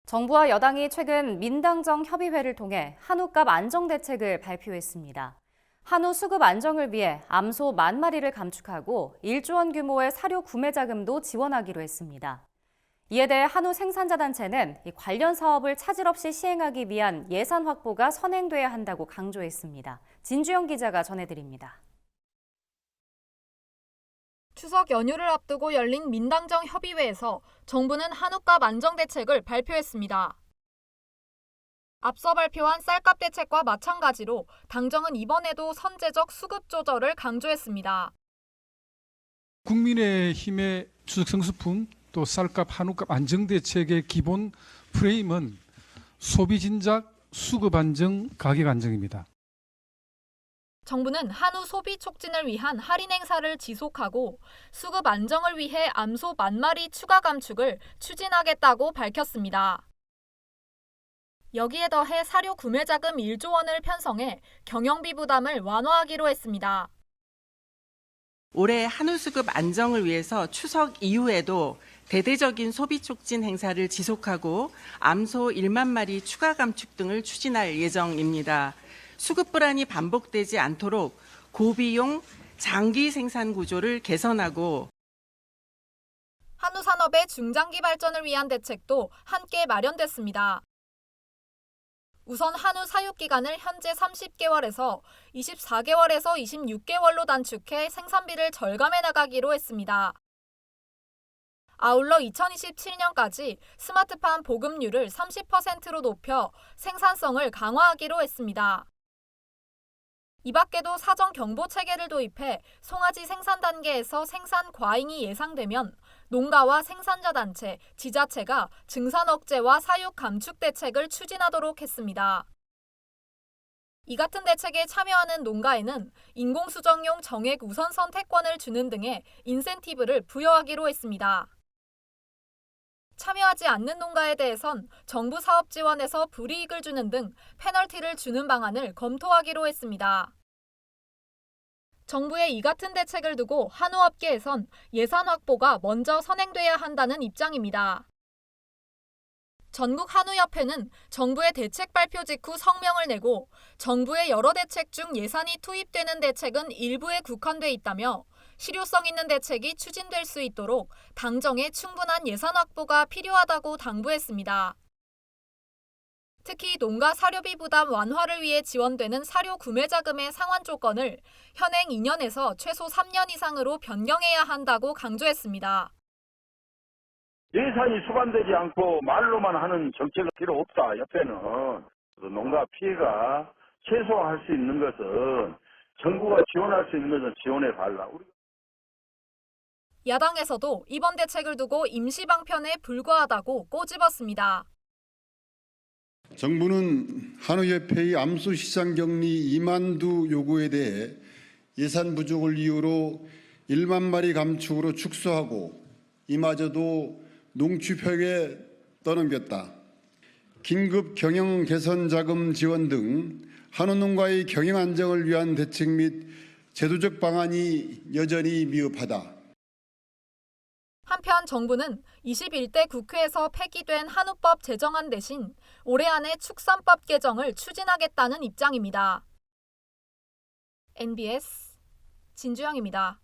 정부와 여당이 최근 민당정 협의회를 통해 한우값 안정 대책을 발표했습니다. 한우 수급 안정을 위해 암소 10,000마리를 감축하고 1조 원 규모의 사료 구매 자금도 지원하기로 했습니다. 이에 대해 한우 생산자 단체는 관련 사업을 차질 없이 시행하기 위한 예산 확보가 선행돼야 한다고 강조했습니다. 진주영 기자가 전해드립니다. 추석 연휴를 앞두고 열린 민당정 협의회에서 정부는 한우값 안정 대책을 발표했습니다. 앞서 발표한 쌀값 대책과 마찬가지로 당정은 이번에도 선제적 수급 조절을 강조했습니다. 국민의힘의 추석 성수품 또 쌀값 한우값 안정 대책의 기본 프레임은 소비 진작, 수급 안정, 가격 안정입니다. 정부는 한우 소비 촉진을 위한 할인 행사를 지속하고 수급 안정을 위해 암소 10,000마리 추가 감축을 추진하겠다고 밝혔습니다. 여기에 더해 사료 구매 자금 1조 원을 편성해 경영비 부담을 완화하기로 했습니다. 올해 한우 수급 안정을 위해서 추석 이후에도 대대적인 소비 촉진 행사를 지속하고 암소 10,000마리 추가 감축 등을 추진할 예정입니다. 수급 불안이 반복되지 않도록 고비용 장기 생산 구조를 개선하고 한우 산업의 중장기 발전을 위한 대책도 함께 마련됐습니다. 우선 한우 사육 기간을 현재 30개월에서 24개월에서 26개월로 단축해 생산비를 절감해 나가기로 했습니다. 아울러 2027년까지 스마트팜 보급률을 30%로 높여 생산성을 강화하기로 했습니다. 이 밖에도 사전 경보 체계를 도입해 송아지 생산 단계에서 생산 과잉이 예상되면 농가와 생산자 단체, 지자체가 증산 억제와 사육 감축 대책을 추진하도록 했습니다. 이 같은 대책에 참여하는 농가에는 인공수정용 정액 우선 선택권을 주는 등의 인센티브를 부여하기로 했습니다. 참여하지 않는 농가에 대해선 정부 사업 지원에서 불이익을 주는 등 페널티를 주는 방안을 검토하기로 했습니다. 정부의 이 같은 대책을 두고 한우업계에선 예산 확보가 먼저 선행돼야 한다는 입장입니다. 전국한우협회는 정부의 대책 발표 직후 성명을 내고 정부의 여러 대책 중 예산이 투입되는 대책은 일부에 국한돼 있다며 실효성 있는 대책이 추진될 수 있도록 당정의 충분한 예산 확보가 필요하다고 당부했습니다. 특히 농가 사료비 부담 완화를 위해 지원되는 사료 구매 자금의 상환 조건을 현행 2년에서 최소 3년 이상으로 변경해야 한다고 강조했습니다. 예산이 수반되지 않고 말로만 하는 정책은 필요 없다. 옆에는 농가 피해가 최소화할 수 있는 것은 정부가 지원할 수 있는 것은 지원해 달라. 야당에서도 이번 대책을 두고 임시 방편에 불과하다고 꼬집었습니다. 정부는 한우협회의 암소 시장 격리 2만 두 요구에 대해 예산 부족을 이유로 10,000마리 감축으로 축소하고 이마저도 농축협에 떠넘겼다. 긴급 경영 개선 자금 지원 등 한우농가의 경영 안정을 위한 대책 및 제도적 방안이 여전히 미흡하다. 한편 정부는 21대 국회에서 폐기된 한우법 제정안 대신 올해 안에 축산법 개정을 추진하겠다는 입장입니다. NBS 진주영입니다.